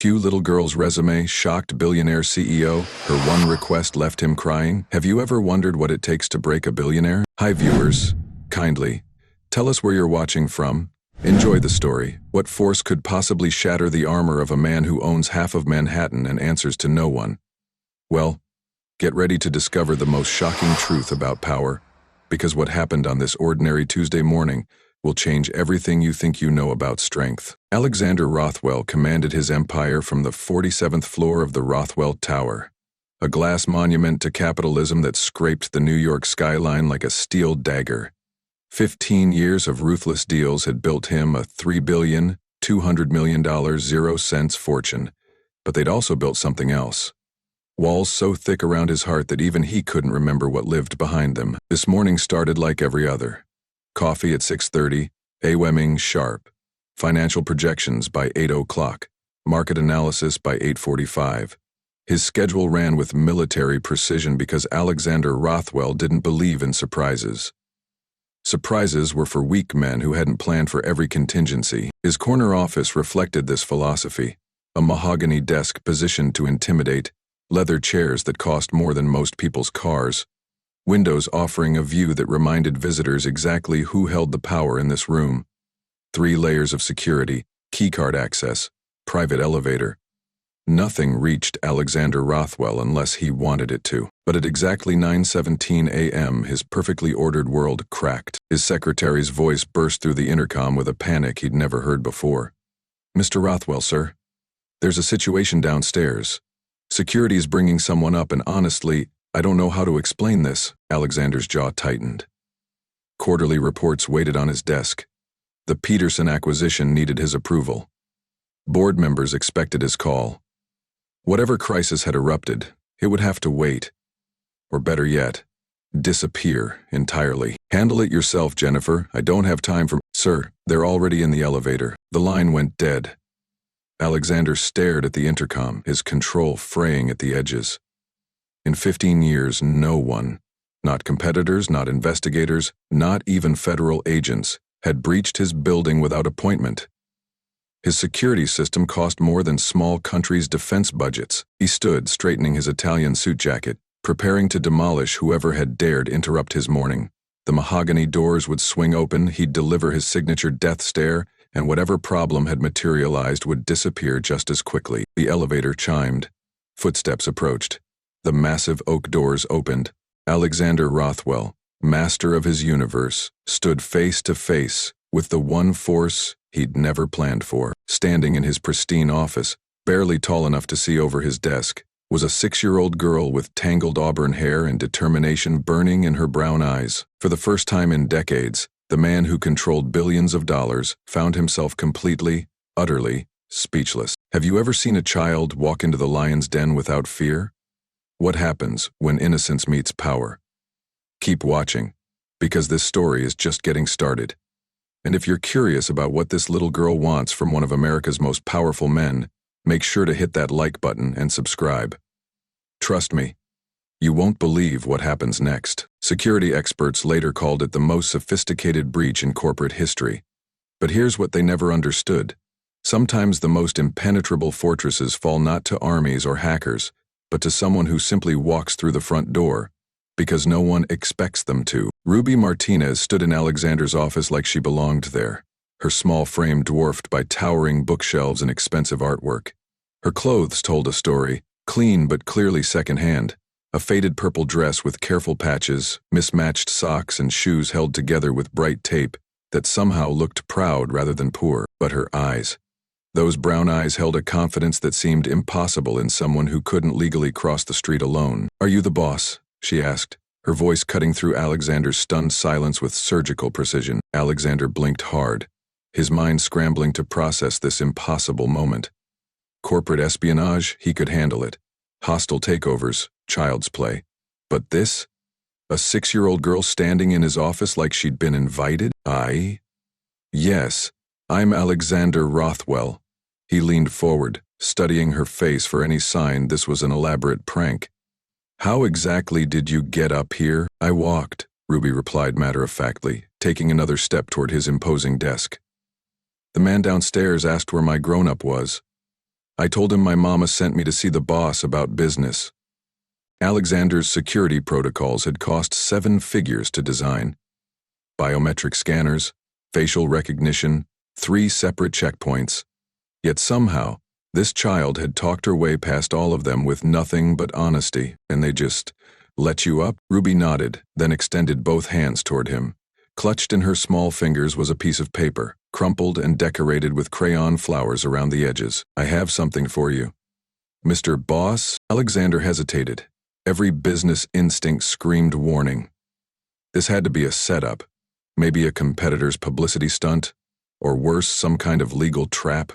Cue little girl's resume, shocked billionaire CEO, her one request left him crying. Have you ever wondered what it takes to break a billionaire? Hi viewers, kindly, tell us where you're watching from. Enjoy the story. What force could possibly shatter the armor of a man who owns half of Manhattan and answers to no one? Well, get ready to discover the most shocking truth about power, because what happened on this ordinary Tuesday morning will change everything you think you know about strength. Alexander Rothwell commanded his empire from the 47th floor of the Rothwell Tower, a glass monument to capitalism that scraped the New York skyline like a steel dagger. 15 years of ruthless deals had built him a $3,200,000,000 0 cents fortune, but they'd also built something else. Walls so thick around his heart that even he couldn't remember what lived behind them. This morning started like every other. Coffee at 6:30, a.m. sharp. Financial projections by 8 o'clock. Market analysis by 8:45. His schedule ran with military precision because Alexander Rothwell didn't believe in surprises. Surprises were for weak men who hadn't planned for every contingency. His corner office reflected this philosophy. A mahogany desk positioned to intimidate, leather chairs that cost more than most people's cars, windows offering a view that reminded visitors exactly who held the power in this room. 3 layers of security, keycard access, private elevator. Nothing reached Alexander Rothwell unless he wanted it to. But at exactly 9:17 a.m., his perfectly ordered world cracked. His secretary's voice burst through the intercom with a panic he'd never heard before. "Mr. Rothwell, sir. There's a situation downstairs. Security is bringing someone up, and honestly, I don't know how to explain this." Alexander's jaw tightened. Quarterly reports waited on his desk. The Peterson acquisition needed his approval. Board members expected his call. Whatever crisis had erupted, it would have to wait. Or better yet, disappear entirely. "Handle it yourself, Jennifer. I don't have time for—" "Sir, they're already in the elevator." The line went dead. Alexander stared at the intercom, his control fraying at the edges. In 15 years, no one, not competitors, not investigators, not even federal agents, had breached his building without appointment. His security system cost more than small countries' defense budgets. He stood, straightening his Italian suit jacket, preparing to demolish whoever had dared interrupt his morning. The mahogany doors would swing open, he'd deliver his signature death stare, and whatever problem had materialized would disappear just as quickly. The elevator chimed. Footsteps approached. The massive oak doors opened. Alexander Rothwell, master of his universe, stood face to face with the one force he'd never planned for. Standing in his pristine office, barely tall enough to see over his desk, was a 6-year-old girl with tangled auburn hair and determination burning in her brown eyes. For the first time in decades, the man who controlled billions of dollars found himself completely, utterly, speechless. Have you ever seen a child walk into the lion's den without fear? What happens when innocence meets power? Keep watching, because this story is just getting started. And if you're curious about what this little girl wants from one of America's most powerful men, make sure to hit that like button and subscribe. Trust me, you won't believe what happens next. Security experts later called it the most sophisticated breach in corporate history. But here's what they never understood. Sometimes the most impenetrable fortresses fall not to armies or hackers, but to someone who simply walks through the front door, because no one expects them to. Ruby Martinez stood in Alexander's office like she belonged there, her small frame dwarfed by towering bookshelves and expensive artwork. Her clothes told a story, clean but clearly secondhand, a faded purple dress with careful patches, mismatched socks and shoes held together with bright tape that somehow looked proud rather than poor. But her eyes. Those brown eyes held a confidence that seemed impossible in someone who couldn't legally cross the street alone. "Are you the boss?" she asked, her voice cutting through Alexander's stunned silence with surgical precision. Alexander blinked hard, his mind scrambling to process this impossible moment. Corporate espionage, he could handle it. Hostile takeovers, child's play. But this? A 6-year-old girl standing in his office like she'd been invited? Yes, I'm Alexander Rothwell. He leaned forward, studying her face for any sign this was an elaborate prank. "How exactly did you get up here?" "I walked," Ruby replied matter-of-factly, taking another step toward his imposing desk. "The man downstairs asked where my grown-up was." I told him my mama sent me to see the boss about business. Alexander's security protocols had cost 7 figures to design. Biometric scanners, facial recognition, 3 separate checkpoints. Yet somehow, this child had talked her way past all of them with nothing but honesty, and they just let you up? Ruby nodded, then extended both hands toward him. Clutched in her small fingers was a piece of paper, crumpled and decorated with crayon flowers around the edges. I have something for you. Mr. Boss? Alexander hesitated. Every business instinct screamed warning. This had to be a setup. Maybe a competitor's publicity stunt, or worse, some kind of legal trap.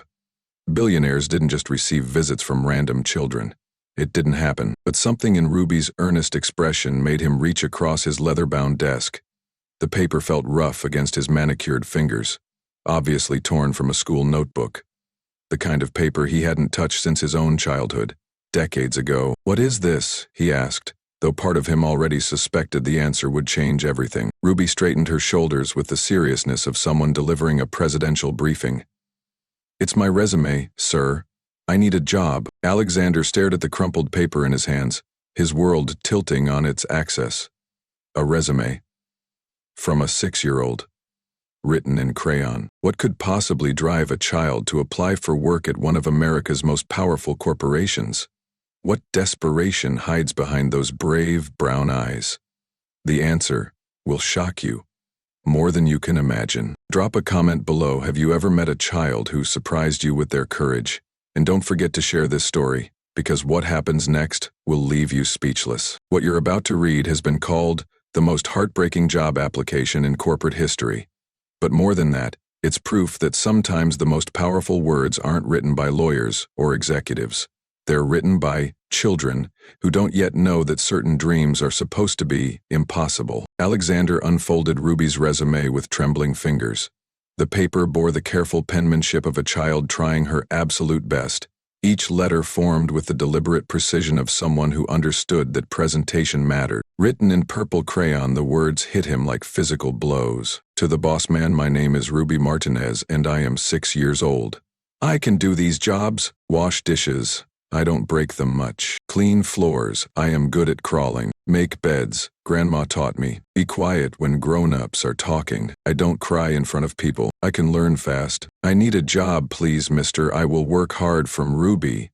Billionaires didn't just receive visits from random children. It didn't happen, but something in Ruby's earnest expression made him reach across his leather-bound desk. The paper felt rough against his manicured fingers, obviously torn from a school notebook. The kind of paper he hadn't touched since his own childhood, decades ago. What is this? He asked, though part of him already suspected the answer would change everything. Ruby straightened her shoulders with the seriousness of someone delivering a presidential briefing. It's my resume, sir. I need a job. Alexander stared at the crumpled paper in his hands, his world tilting on its axis. A resume. From a 6-year-old. Written in crayon. What could possibly drive a child to apply for work at one of America's most powerful corporations? What desperation hides behind those brave brown eyes? The answer will shock you. More than you can imagine. Drop a comment below. Have you ever met a child who surprised you with their courage? And don't forget to share this story, because what happens next will leave you speechless. What you're about to read has been called the most heartbreaking job application in corporate history. But more than that, it's proof that sometimes the most powerful words aren't written by lawyers or executives. They're written by children who don't yet know that certain dreams are supposed to be impossible. Alexander unfolded Ruby's resume with trembling fingers. The paper bore the careful penmanship of a child trying her absolute best, each letter formed with the deliberate precision of someone who understood that presentation mattered. Written in purple crayon, the words hit him like physical blows. To the boss man, my name is Ruby Martinez, and I am 6 years old. I can do these jobs. Wash dishes. I don't break them much. Clean floors. I am good at crawling. Make beds. Grandma taught me. Be quiet when grown-ups are talking. I don't cry in front of people. I can learn fast. I need a job, please, mister. I will work hard. From Ruby.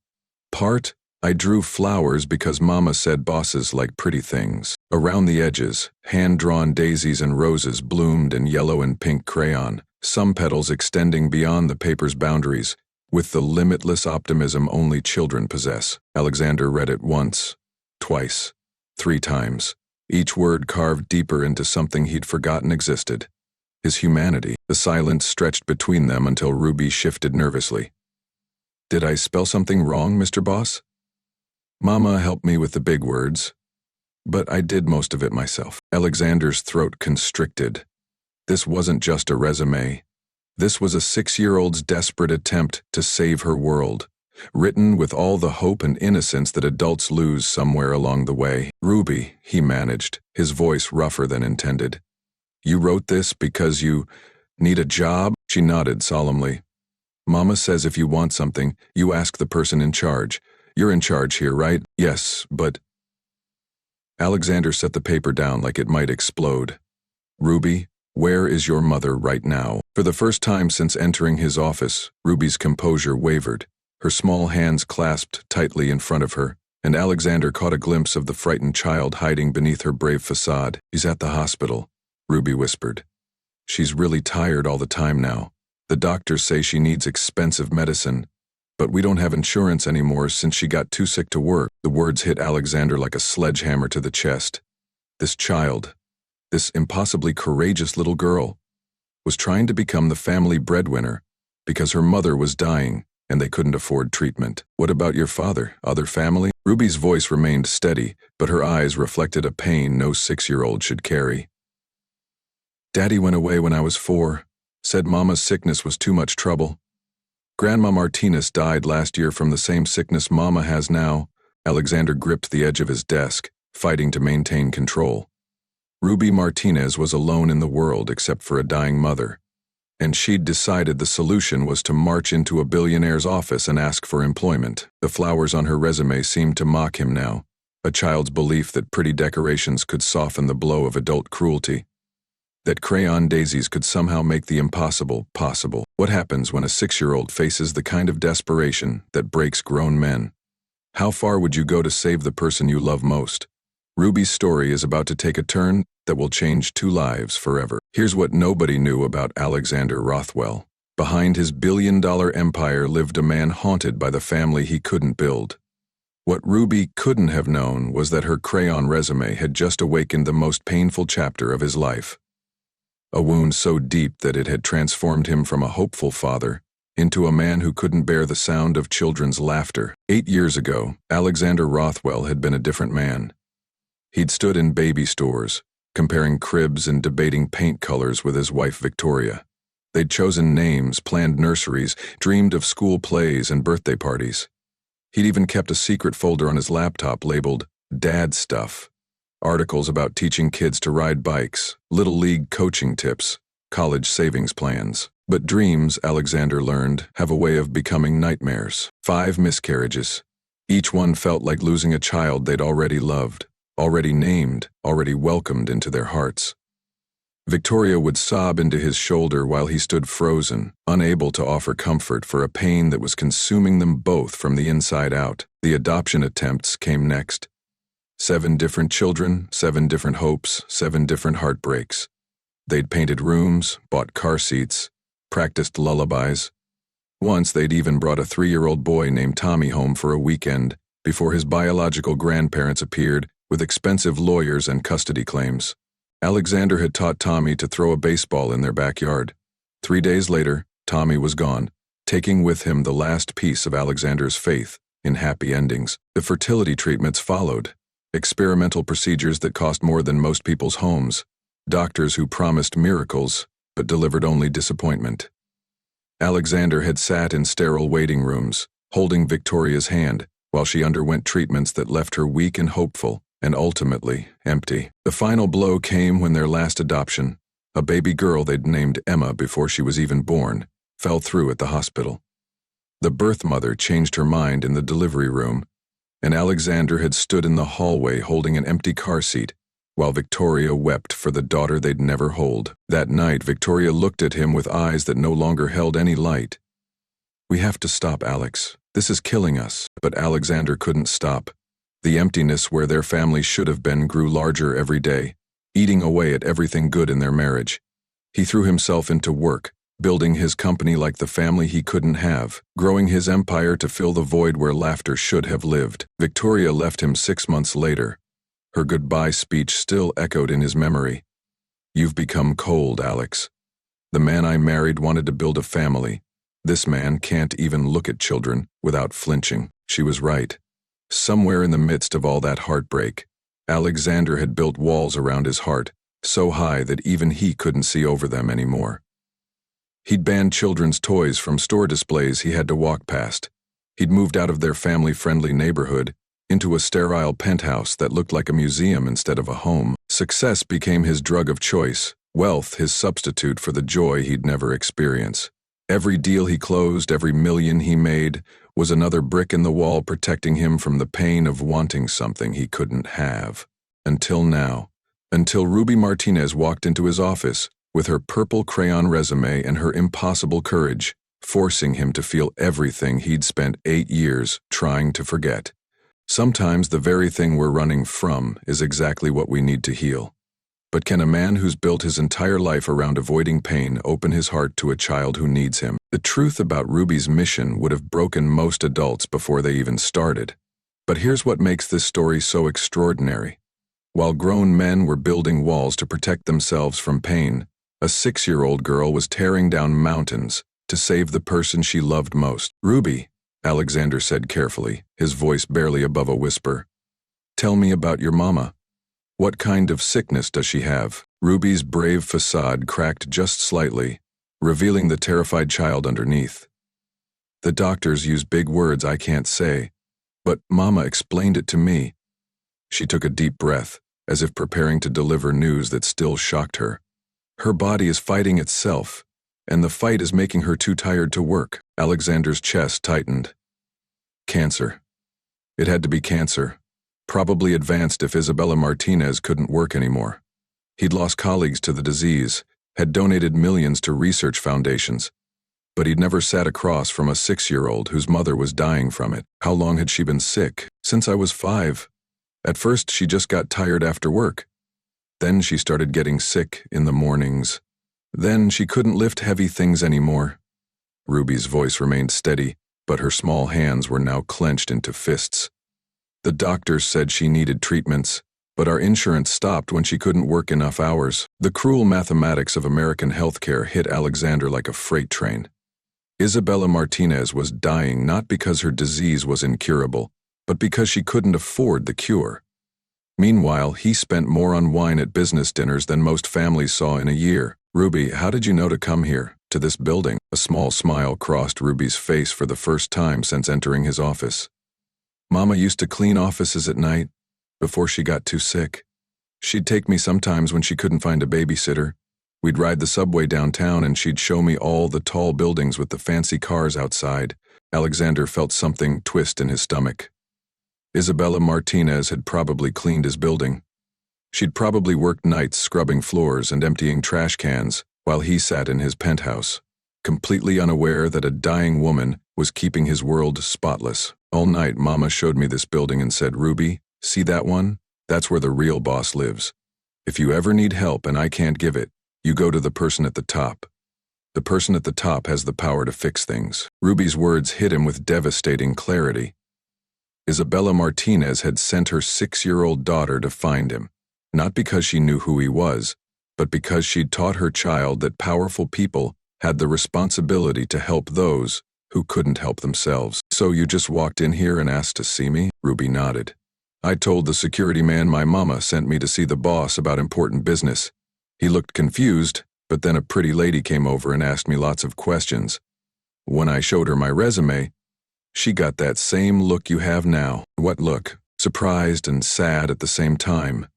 Part, I drew flowers because Mama said bosses like pretty things. Around the edges, hand-drawn daisies and roses bloomed in yellow and pink crayon, some petals extending beyond the paper's boundaries, with the limitless optimism only children possess. Alexander read it once, twice, 3 times, each word carved deeper into something he'd forgotten existed. His humanity. The silence stretched between them until Ruby shifted nervously. Did I spell something wrong, Mr. Boss? Mama helped me with the big words, but I did most of it myself. Alexander's throat constricted. This wasn't just a resume. This was a 6-year-old's desperate attempt to save her world, written with all the hope and innocence that adults lose somewhere along the way. Ruby, he managed, his voice rougher than intended. You wrote this because you need a job? She nodded solemnly. Mama says if you want something, you ask the person in charge. You're in charge here, right? Yes, but... Alexander set the paper down like it might explode. Ruby, where is your mother right now? For the first time since entering his office, Ruby's composure wavered. Her small hands clasped tightly in front of her, and Alexander caught a glimpse of the frightened child hiding beneath her brave facade. He's at the hospital, Ruby whispered. She's really tired all the time now. The doctors say she needs expensive medicine, but we don't have insurance anymore since she got too sick to work. The words hit Alexander like a sledgehammer to the chest. This child, this impossibly courageous little girl, was trying to become the family breadwinner because her mother was dying and they couldn't afford treatment. What about your father? Other family? Ruby's voice remained steady, but her eyes reflected a pain no 6-year-old should carry. Daddy went away when I was 4, said Mama's sickness was too much trouble. Grandma Martinez died last year from the same sickness Mama has now. Alexander gripped the edge of his desk, fighting to maintain control. Ruby Martinez was alone in the world except for a dying mother. and she'd decided the solution was to march into a billionaire's office and ask for employment. The flowers on her resume seemed to mock him now, a child's belief that pretty decorations could soften the blow of adult cruelty, that crayon daisies could somehow make the impossible possible. What happens when a 6-year-old faces the kind of desperation that breaks grown men? How far would you go to save the person you love most? Ruby's story is about to take a turn that will change 2 lives forever. Here's what nobody knew about Alexander Rothwell. Behind his billion-dollar empire lived a man haunted by the family he couldn't build. What Ruby couldn't have known was that her crayon resume had just awakened the most painful chapter of his life. A wound so deep that it had transformed him from a hopeful father into a man who couldn't bear the sound of children's laughter. 8 years ago, Alexander Rothwell had been a different man. He'd stood in baby stores, comparing cribs and debating paint colors with his wife Victoria. They'd chosen names, planned nurseries, dreamed of school plays and birthday parties. He'd even kept a secret folder on his laptop labeled Dad Stuff. Articles about teaching kids to ride bikes, little league coaching tips, college savings plans. But dreams, Alexander learned, have a way of becoming nightmares. 5 miscarriages. Each one felt like losing a child they'd already loved, already named, already welcomed into their hearts. Victoria would sob into his shoulder while he stood frozen, unable to offer comfort for a pain that was consuming them both from the inside out. The adoption attempts came next. 7 different children, 7 different hopes, 7 different heartbreaks. They'd painted rooms, bought car seats, practiced lullabies. Once they'd even brought a 3-year-old boy named Tommy home for a weekend before his biological grandparents appeared with expensive lawyers and custody claims. Alexander had taught Tommy to throw a baseball in their backyard. 3 days later, Tommy was gone, taking with him the last piece of Alexander's faith in happy endings. The fertility treatments followed, experimental procedures that cost more than most people's homes, doctors who promised miracles but delivered only disappointment. Alexander had sat in sterile waiting rooms, holding Victoria's hand while she underwent treatments that left her weak and hopeful, and ultimately empty. The final blow came when their last adoption, a baby girl they'd named Emma before she was even born, fell through at the hospital. The birth mother changed her mind in the delivery room, and Alexander had stood in the hallway holding an empty car seat, while Victoria wept for the daughter they'd never hold. That night, Victoria looked at him with eyes that no longer held any light. "We have to stop, Alex. This is killing us." But Alexander couldn't stop. The emptiness where their family should have been grew larger every day, eating away at everything good in their marriage. He threw himself into work, building his company like the family he couldn't have, growing his empire to fill the void where laughter should have lived. Victoria left him 6 months later. Her goodbye speech still echoed in his memory. "You've become cold, Alex. The man I married wanted to build a family. This man can't even look at children without flinching." She was right. Somewhere in the midst of all that heartbreak, Alexander had built walls around his heart, so high that even he couldn't see over them anymore. He'd banned children's toys from store displays he had to walk past. He'd moved out of their family-friendly neighborhood into a sterile penthouse that looked like a museum instead of a home. Success became his drug of choice, wealth his substitute for the joy he'd never experienced. Every deal he closed, every million he made, was another brick in the wall protecting him from the pain of wanting something he couldn't have. Until now. Until Ruby Martinez walked into his office with her purple crayon resume and her impossible courage, forcing him to feel everything he'd spent 8 years trying to forget. Sometimes the very thing we're running from is exactly what we need to heal. But can a man who's built his entire life around avoiding pain open his heart to a child who needs him? The truth about Ruby's mission would have broken most adults before they even started. But here's what makes this story so extraordinary. While grown men were building walls to protect themselves from pain, a 6-year-old girl was tearing down mountains to save the person she loved most. "Ruby," Alexander said carefully, his voice barely above a whisper, "tell me about your mama. What kind of sickness does she have?" Ruby's brave facade cracked just slightly, revealing the terrified child underneath. "The doctors use big words I can't say, but Mama explained it to me." She took a deep breath, as if preparing to deliver news that still shocked her. "Her body is fighting itself. and the fight is making her too tired to work. Alexander's chest tightened. Cancer. It had to be cancer. Probably advanced if Isabella Martinez couldn't work anymore. He'd lost colleagues to the disease, had donated millions to research foundations, but he'd never sat across from a 6-year-old whose mother was dying from it. How long had she been sick? Since I was 5. At first, she just got tired after work. Then she started getting sick in the mornings. Then she couldn't lift heavy things anymore. Ruby's voice remained steady, but her small hands were now clenched into fists. The doctors said she needed treatments, but our insurance stopped when she couldn't work enough hours. The cruel mathematics of American healthcare hit Alexander like a freight train. Isabella Martinez was dying not because her disease was incurable, but because she couldn't afford the cure. Meanwhile, he spent more on wine at business dinners than most families saw in a year. Ruby, how did you know to come here, to this building? A small smile crossed Ruby's face for the first time since entering his office. Mama used to clean offices at night, before she got too sick. She'd take me sometimes when she couldn't find a babysitter. We'd ride the subway downtown and she'd show me all the tall buildings with the fancy cars outside. Alexander felt something twist in his stomach. Isabella Martinez had probably cleaned his building. She'd probably worked nights scrubbing floors and emptying trash cans while he sat in his penthouse, completely unaware that a dying woman was keeping his world spotless. All night, Mama showed me this building and said, "Ruby, see that one? That's where the real boss lives. If you ever need help and I can't give it, you go to the person at the top. The person at the top has the power to fix things." Ruby's words hit him with devastating clarity. Isabella Martinez had sent her 6-year-old daughter to find him, not because she knew who he was, but because she'd taught her child that powerful people had the responsibility to help those who couldn't help themselves. "So you just walked in here and asked to see me?" Ruby nodded. "I told the security man my mama sent me to see the boss about important business. He looked confused, but then a pretty lady came over and asked me lots of questions. When I showed her my resume, she got that same look you have now." "What look?" "Surprised and sad at the same time."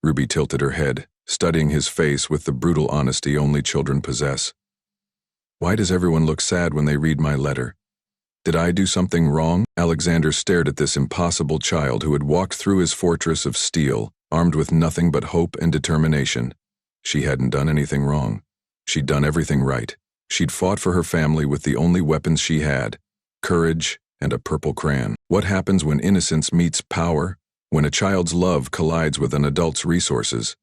Ruby tilted her head, studying his face with the brutal honesty only children possess. "Why does everyone look sad when they read my letter? Did I do something wrong?" Alexander stared at this impossible child who had walked through his fortress of steel, armed with nothing but hope and determination. She hadn't done anything wrong. She'd done everything right. She'd fought for her family with the only weapons she had, courage and a purple crayon. What happens when innocence meets power? When a child's love collides with an adult's resources?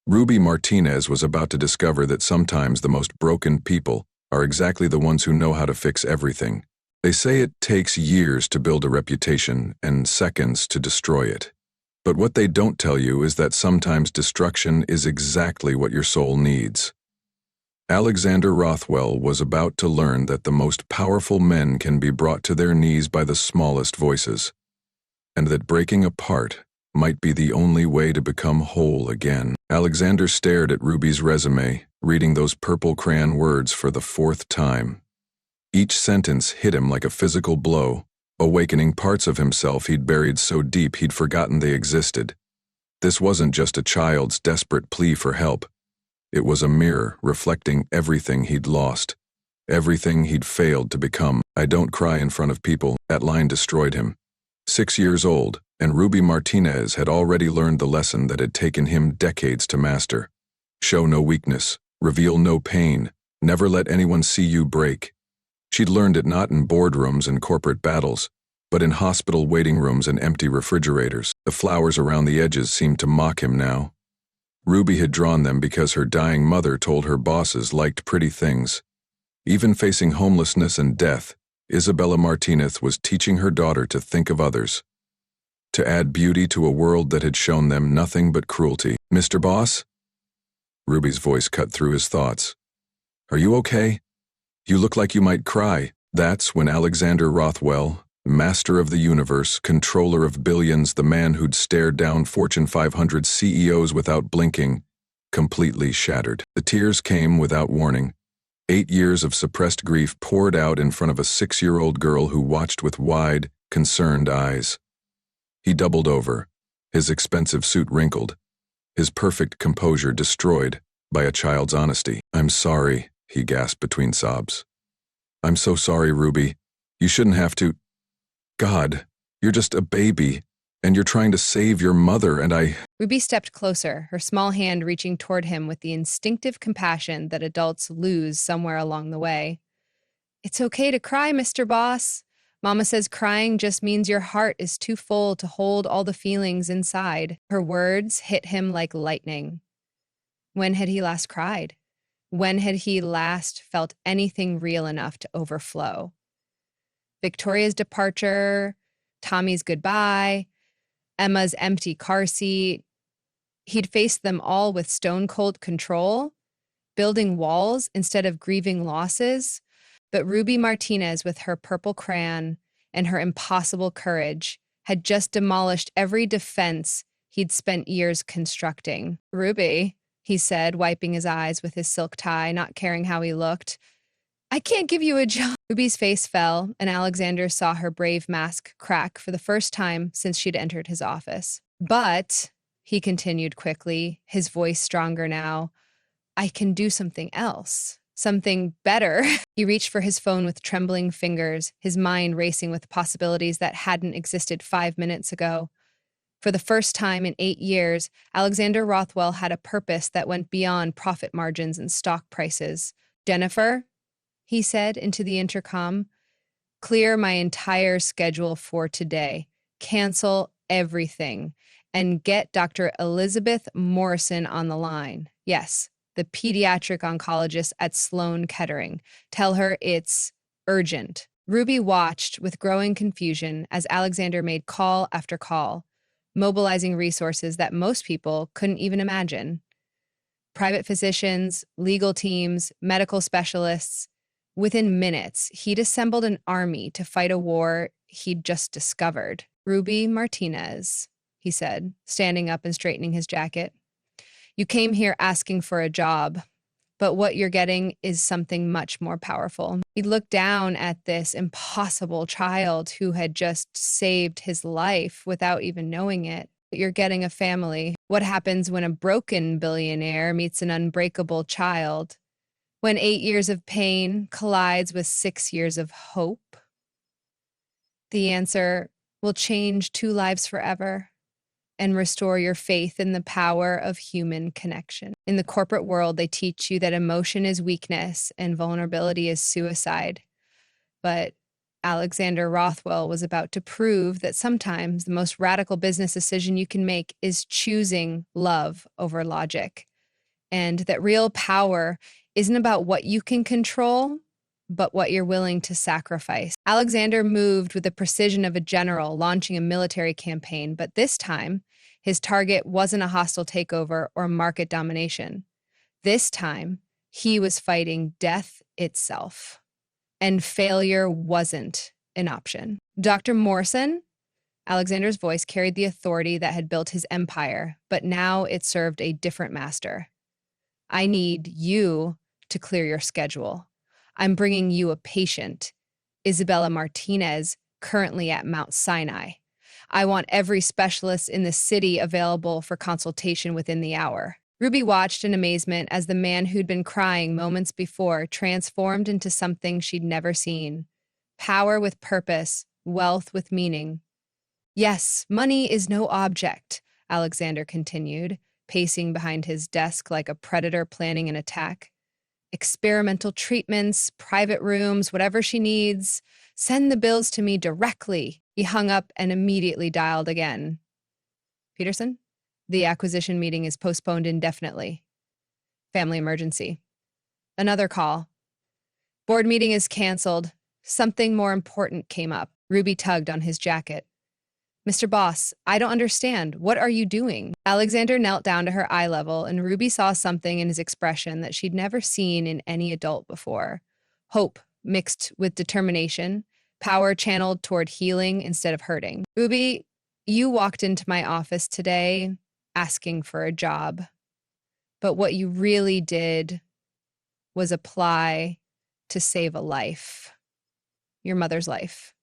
Ruby Martinez was about to discover that sometimes the most broken people are exactly the ones who know how to fix everything. They say it takes years to build a reputation and seconds to destroy it. But what they don't tell you is that sometimes destruction is exactly what your soul needs. Alexander Rothwell was about to learn that the most powerful men can be brought to their knees by the smallest voices, and that breaking apart might be the only way to become whole again. Alexander stared at Ruby's resume, reading those purple crayon words for the 4th time. Each sentence hit him like a physical blow, awakening parts of himself he'd buried so deep he'd forgotten they existed. This wasn't just a child's desperate plea for help. It was a mirror reflecting everything he'd lost, everything he'd failed to become. "I don't cry in front of people." That line destroyed him. 6 years old, and Ruby Martinez had already learned the lesson that had taken him decades to master. Show no weakness, reveal no pain, never let anyone see you break. She'd learned it not in boardrooms and corporate battles, but in hospital waiting rooms and empty refrigerators. The flowers around the edges seemed to mock him now. Ruby had drawn them because her dying mother told her bosses liked pretty things. Even facing homelessness and death, Isabella Martinez was teaching her daughter to think of others, to add beauty to a world that had shown them nothing but cruelty. "Mr. Boss?" Ruby's voice cut through his thoughts. "Are you okay? You look like you might cry." That's when Alexander Rothwell, master of the universe, controller of billions, the man who'd stared down Fortune 500 CEOs without blinking, completely shattered. The tears came without warning. 8 years of suppressed grief poured out in front of a 6-year-old girl who watched with wide, concerned eyes. He doubled over, his expensive suit wrinkled, his perfect composure destroyed by a child's honesty. "I'm sorry," he gasped between sobs. I'm so sorry, Ruby. You shouldn't have to. God, you're just a baby, and you're trying to save your mother, and I. Ruby stepped closer, her small hand reaching toward him with the instinctive compassion that adults lose somewhere along the way. It's okay to cry, Mr. Boss. Mama says crying just means your heart is too full to hold all the feelings inside. Her words hit him like lightning. When had he last cried? When had he last felt anything real enough to overflow? Victoria's departure, Tommy's goodbye, Emma's empty car seat. He'd faced them all with stone-cold control, building walls instead of grieving losses. But Ruby Martinez, with her purple crayon and her impossible courage, had just demolished every defense he'd spent years constructing. Ruby, he said, wiping his eyes with his silk tie, not caring how he looked. I can't give you a job. Ruby's face fell, and Alexander saw her brave mask crack for the first time since she'd entered his office. But, he continued quickly, his voice stronger now, I can do something else. Something better. He reached for his phone with trembling fingers, his mind racing with possibilities that hadn't existed 5 minutes ago. For the first time in 8 years, Alexander Rothwell had a purpose that went beyond profit margins and stock prices. Jennifer, he said into the intercom, clear my entire schedule for today. Cancel everything. And get Dr. Elizabeth Morrison on the line. Yes, the pediatric oncologist at Sloan Kettering. Tell her it's urgent. Ruby watched with growing confusion as Alexander made call after call, mobilizing resources that most people couldn't even imagine. Private physicians, legal teams, medical specialists. Within minutes, he'd assembled an army to fight a war he'd just discovered. Ruby Martinez, he said, standing up and straightening his jacket. You came here asking for a job, but what you're getting is something much more powerful. He looked down at this impossible child who had just saved his life without even knowing it. You're getting a family. What happens when a broken billionaire meets an unbreakable child? When 8 years of pain collides with 6 years of hope? The answer will change 2 lives forever and restore your faith in the power of human connection. In the corporate world, they teach you that emotion is weakness and vulnerability is suicide. But Alexander Rothwell was about to prove that sometimes the most radical business decision you can make is choosing love over logic, and that real power isn't about what you can control, but what you're willing to sacrifice. Alexander moved with the precision of a general launching a military campaign, but this time, his target wasn't a hostile takeover or market domination. This time, he was fighting death itself. And failure wasn't an option. Dr. Morrison, Alexander's voice carried the authority that had built his empire, but now it served a different master. I need you to clear your schedule. I'm bringing you a patient, Isabella Martinez, currently at Mount Sinai. I want every specialist in the city available for consultation within the hour. Ruby watched in amazement as the man who'd been crying moments before transformed into something she'd never seen. Power with purpose, wealth with meaning. Yes, money is no object, Alexander continued, pacing behind his desk like a predator planning an attack. Experimental treatments, private rooms, whatever she needs. Send the bills to me directly. He hung up and immediately dialed again. Peterson? The acquisition meeting is postponed indefinitely. Family emergency. Another call. Board meeting is canceled. Something more important came up. Ruby tugged on his jacket. Mr. Boss, I don't understand. What are you doing? Alexander knelt down to her eye level, and Ruby saw something in his expression that she'd never seen in any adult before. Hope mixed with determination, power channeled toward healing instead of hurting. Ruby, you walked into my office today asking for a job, but what you really did was apply to save a life. Your mother's life.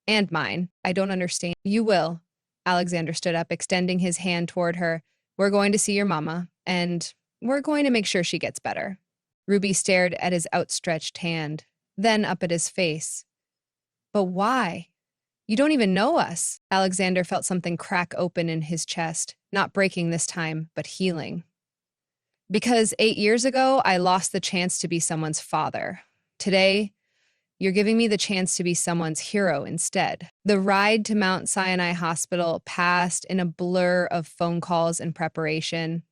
And mine. I don't understand. You will. Alexander stood up, extending his hand toward her. We're going to see your mama, and we're going to make sure she gets better. Ruby stared at his outstretched hand, then up at his face. But why? You don't even know us. Alexander felt something crack open in his chest, not breaking this time, but healing. Because 8 years ago, I lost the chance to be someone's father. Today, you're giving me the chance to be someone's hero instead. The ride to Mount Sinai Hospital passed in a blur of phone calls and preparation.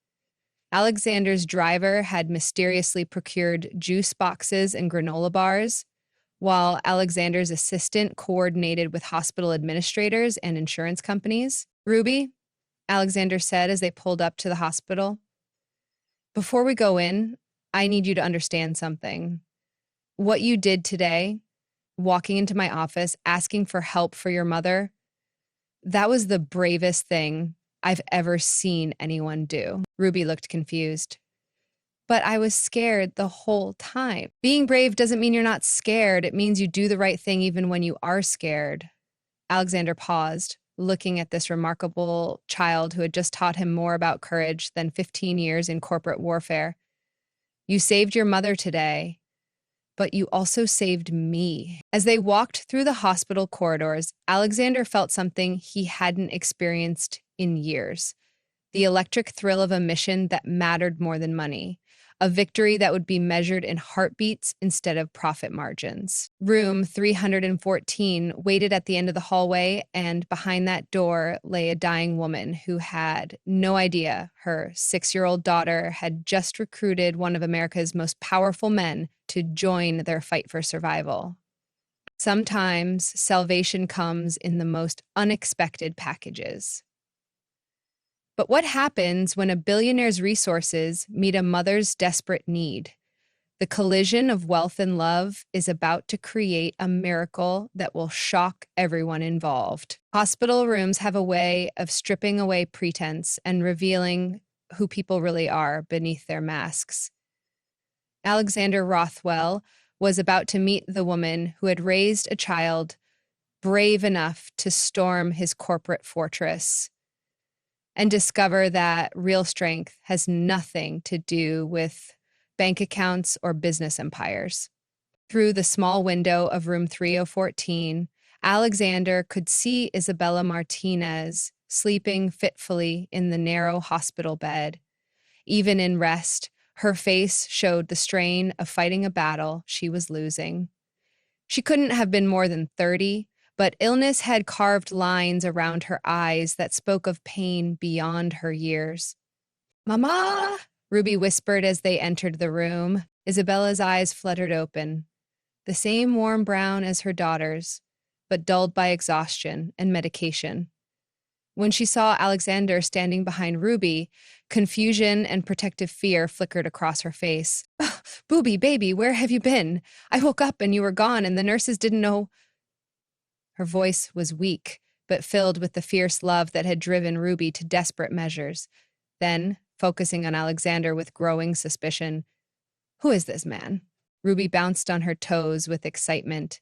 Alexander's driver had mysteriously procured juice boxes and granola bars, while Alexander's assistant coordinated with hospital administrators and insurance companies. Ruby, Alexander said as they pulled up to the hospital, before we go in, I need you to understand something. What you did today, walking into my office, asking for help for your mother, that was the bravest thing I've ever seen anyone do. Ruby looked confused. But I was scared the whole time. Being brave doesn't mean you're not scared. It means you do the right thing even when you are scared. Alexander paused, looking at this remarkable child who had just taught him more about courage than 15 years in corporate warfare. You saved your mother today, but you also saved me. As they walked through the hospital corridors, Alexander felt something he hadn't experienced in years. The electric thrill of a mission that mattered more than money. A victory that would be measured in heartbeats instead of profit margins. Room 314 waited at the end of the hallway, and behind that door lay a dying woman who had no idea her 6-year-old daughter had just recruited one of America's most powerful men to join their fight for survival. Sometimes salvation comes in the most unexpected packages. But what happens when a billionaire's resources meet a mother's desperate need? The collision of wealth and love is about to create a miracle that will shock everyone involved. Hospital rooms have a way of stripping away pretense and revealing who people really are beneath their masks. Alexander Rothwell was about to meet the woman who had raised a child brave enough to storm his corporate fortress and discover that real strength has nothing to do with bank accounts or business empires. Through the small window of room 3014, Alexander could see Isabella Martinez sleeping fitfully in the narrow hospital bed. Even in rest, her face showed the strain of fighting a battle she was losing. She couldn't have been more than 30, but illness had carved lines around her eyes that spoke of pain beyond her years. "Mama!" Ruby whispered as they entered the room. Isabella's eyes fluttered open, the same warm brown as her daughter's, but dulled by exhaustion and medication. When she saw Alexander standing behind Ruby, confusion and protective fear flickered across her face. "Oh, Booby, baby, where have you been? I woke up and you were gone and the nurses didn't know." Her voice was weak, but filled with the fierce love that had driven Ruby to desperate measures. Then, focusing on Alexander with growing suspicion, "Who is this man?" Ruby bounced on her toes with excitement.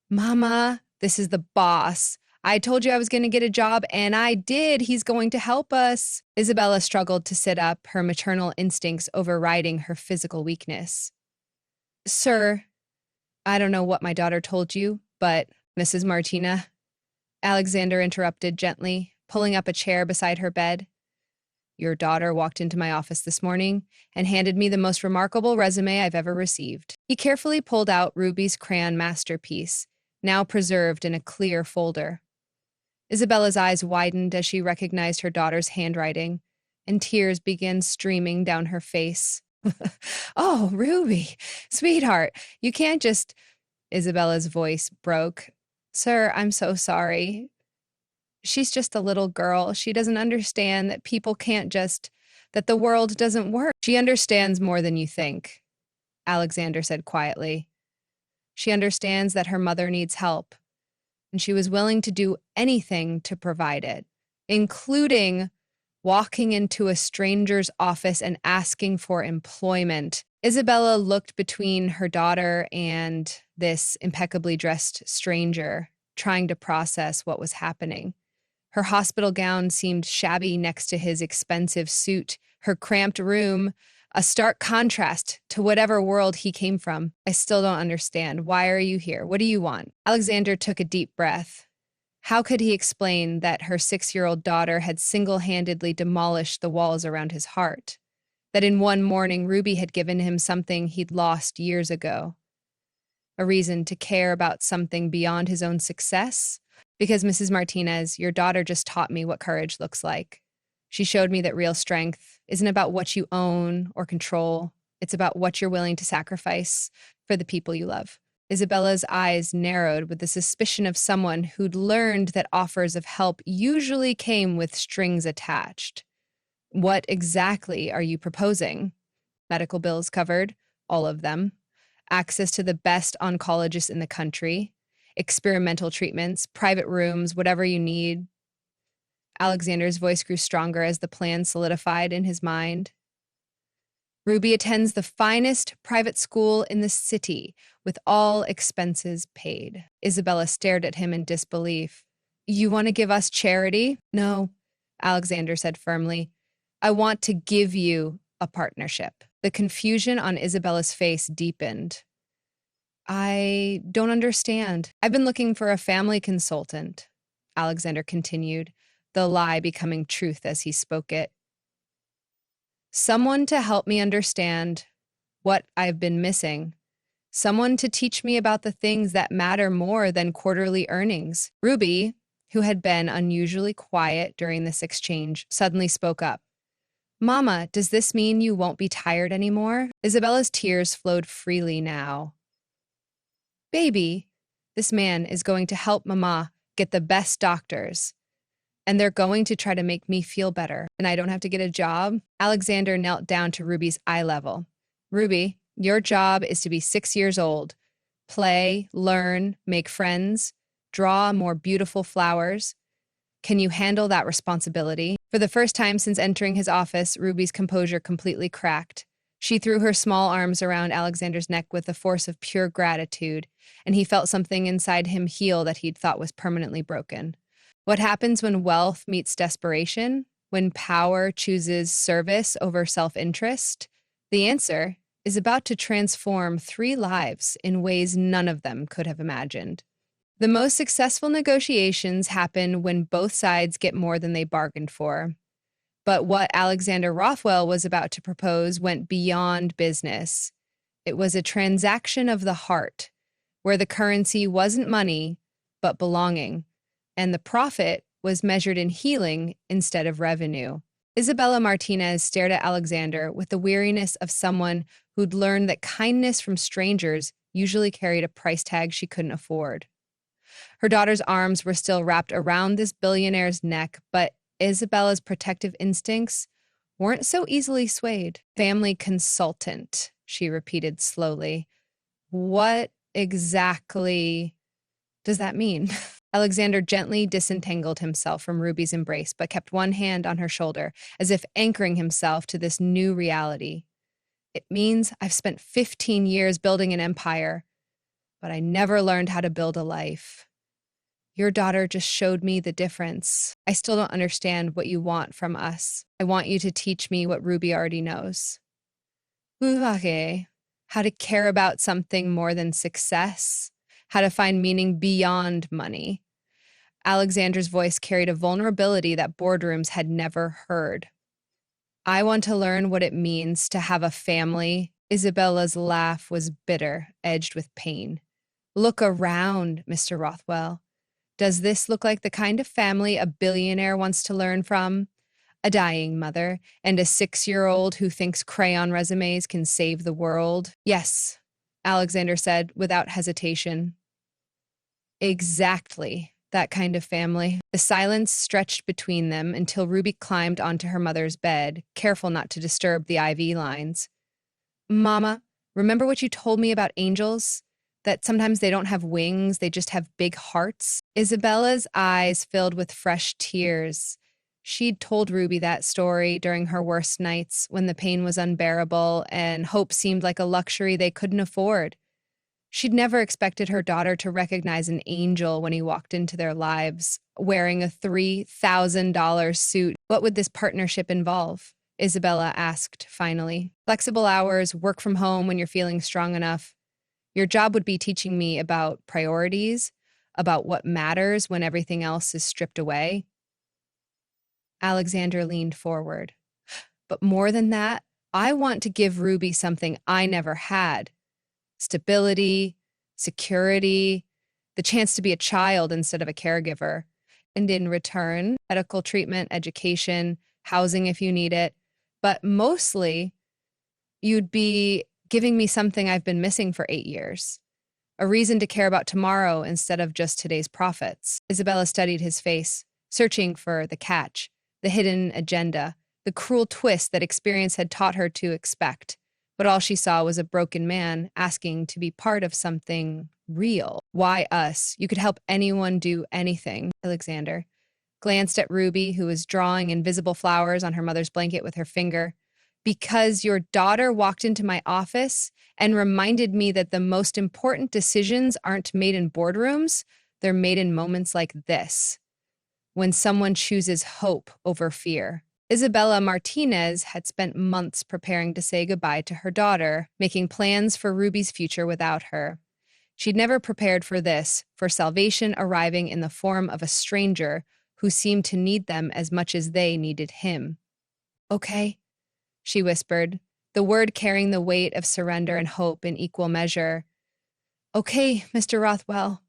"Mama, this is the boss. I told you I was going to get a job, and I did. He's going to help us." Isabella struggled to sit up, her maternal instincts overriding her physical weakness. "Sir, I don't know what my daughter told you, but Mrs. Martina," Alexander interrupted gently, pulling up a chair beside her bed. "Your daughter walked into my office this morning and handed me the most remarkable resume I've ever received." He carefully pulled out Ruby's crayon masterpiece, now preserved in a clear folder. Isabella's eyes widened as she recognized her daughter's handwriting, and tears began streaming down her face. "Oh, Ruby, sweetheart, you can't just—" Isabella's voice broke. "Sir, I'm so sorry. She's just a little girl. She doesn't understand that people can't that the world doesn't work." "She understands more than you think," Alexander said quietly. "She understands that her mother needs help, and she was willing to do anything to provide it, including walking into a stranger's office and asking for employment." Isabella looked between her daughter and this impeccably dressed stranger, trying to process what was happening. Her hospital gown seemed shabby next to his expensive suit. Her cramped room A stark contrast to whatever world he came from. I still don't understand. Why are you here? What do you want? Alexander took a deep breath. How could he explain that her 6-year-old daughter had single-handedly demolished the walls around his heart? That in one morning, Ruby had given him something he'd lost years ago. A reason to care about something beyond his own success? Because, Mrs. Martinez, your daughter just taught me what courage looks like. She showed me that real strength isn't about what you own or control. It's about what you're willing to sacrifice for the people you love. Isabella's eyes narrowed with the suspicion of someone who'd learned that offers of help usually came with strings attached. What exactly are you proposing? Medical bills covered, all of them. Access to the best oncologists in the country. Experimental treatments, private rooms, whatever you need. Alexander's voice grew stronger as the plan solidified in his mind. Ruby attends the finest private school in the city, with all expenses paid. Isabella stared at him in disbelief. You want to give us charity? No, Alexander said firmly. I want to give you a partnership. The confusion on Isabella's face deepened. I don't understand. I've been looking for a family consultant, Alexander continued, the lie becoming truth as he spoke it. Someone to help me understand what I've been missing. Someone to teach me about the things that matter more than quarterly earnings. Ruby, who had been unusually quiet during this exchange, suddenly spoke up. Mama, does this mean you won't be tired anymore? Isabella's tears flowed freely now. Baby, this man is going to help Mama get the best doctors. And they're going to try to make me feel better, and I don't have to get a job. Alexander knelt down to Ruby's eye level. Ruby, your job is to be 6 years old. Play, learn, make friends, draw more beautiful flowers. Can you handle that responsibility? For the first time since entering his office, Ruby's composure completely cracked. She threw her small arms around Alexander's neck with the force of pure gratitude, and he felt something inside him heal that he'd thought was permanently broken. What happens when wealth meets desperation? When power chooses service over self-interest? The answer is about to transform 3 lives in ways none of them could have imagined. The most successful negotiations happen when both sides get more than they bargained for. But what Alexander Rothwell was about to propose went beyond business. It was a transaction of the heart, where the currency wasn't money, but belonging. And the profit was measured in healing instead of revenue. Isabella Martinez stared at Alexander with the weariness of someone who'd learned that kindness from strangers usually carried a price tag she couldn't afford. Her daughter's arms were still wrapped around this billionaire's neck, but Isabella's protective instincts weren't so easily swayed. Family consultant, she repeated slowly. What exactly does that mean? Alexander gently disentangled himself from Ruby's embrace, but kept one hand on her shoulder, as if anchoring himself to this new reality. It means I've spent 15 years building an empire, but I never learned how to build a life. Your daughter just showed me the difference. I still don't understand what you want from us. I want you to teach me what Ruby already knows. How to care about something more than success. How to find meaning beyond money. Alexander's voice carried a vulnerability that boardrooms had never heard. I want to learn what it means to have a family. Isabella's laugh was bitter, edged with pain. Look around, Mr. Rothwell. Does this look like the kind of family a billionaire wants to learn from? A dying mother and a 6-year-old who thinks crayon resumes can save the world? Yes, Alexander said without hesitation. Exactly that kind of family. The silence stretched between them until Ruby climbed onto her mother's bed, careful not to disturb the IV lines. Mama, remember what you told me about angels? That sometimes they don't have wings, they just have big hearts? Isabella's eyes filled with fresh tears. She'd told Ruby that story during her worst nights when the pain was unbearable and hope seemed like a luxury they couldn't afford. She'd never expected her daughter to recognize an angel when he walked into their lives, wearing a $3,000 suit. What would this partnership involve? Isabella asked finally. Flexible hours, work from home when you're feeling strong enough. Your job would be teaching me about priorities, about what matters when everything else is stripped away. Alexander leaned forward. But more than that, I want to give Ruby something I never had: stability, security, the chance to be a child instead of a caregiver. And in return, medical treatment, education, housing if you need it. But mostly, you'd be giving me something I've been missing for 8 years. A reason to care about tomorrow instead of just today's profits. Isabella studied his face, searching for the catch, the hidden agenda, the cruel twist that experience had taught her to expect. But all she saw was a broken man asking to be part of something real. Why us? You could help anyone do anything. Alexander glanced at Ruby, who was drawing invisible flowers on her mother's blanket with her finger. Because your daughter walked into my office and reminded me that the most important decisions aren't made in boardrooms, they're made in moments like this, when someone chooses hope over fear. Isabella Martinez had spent months preparing to say goodbye to her daughter, making plans for Ruby's future without her. She'd never prepared for this, for salvation arriving in the form of a stranger who seemed to need them as much as they needed him. Okay, she whispered, the word carrying the weight of surrender and hope in equal measure. Okay, Mr. Rothwell,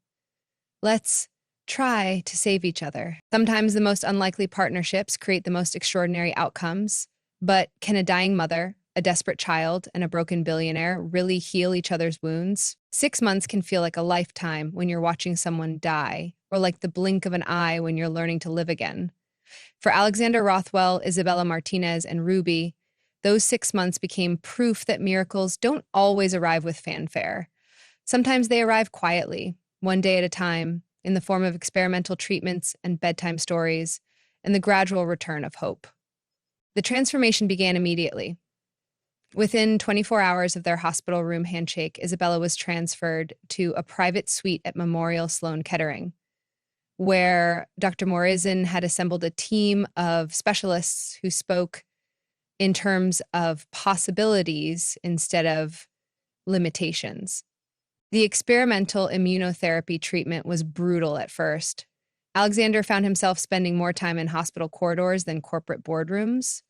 let's try to save each other. Sometimes the most unlikely partnerships create the most extraordinary outcomes, but can a dying mother, a desperate child, and a broken billionaire really heal each other's wounds? 6 months can feel like a lifetime when you're watching someone die, or like the blink of an eye when you're learning to live again. For Alexander Rothwell, Isabella Martinez, and Ruby, those 6 months became proof that miracles don't always arrive with fanfare. Sometimes they arrive quietly, one day at a time, in the form of experimental treatments and bedtime stories, and the gradual return of hope. The transformation began immediately. Within 24 hours of their hospital room handshake, Isabella was transferred to a private suite at Memorial Sloan Kettering, where Dr. Morizan had assembled a team of specialists who spoke in terms of possibilities instead of limitations. The experimental immunotherapy treatment was brutal at first. Alexander found himself spending more time in hospital corridors than corporate boardrooms,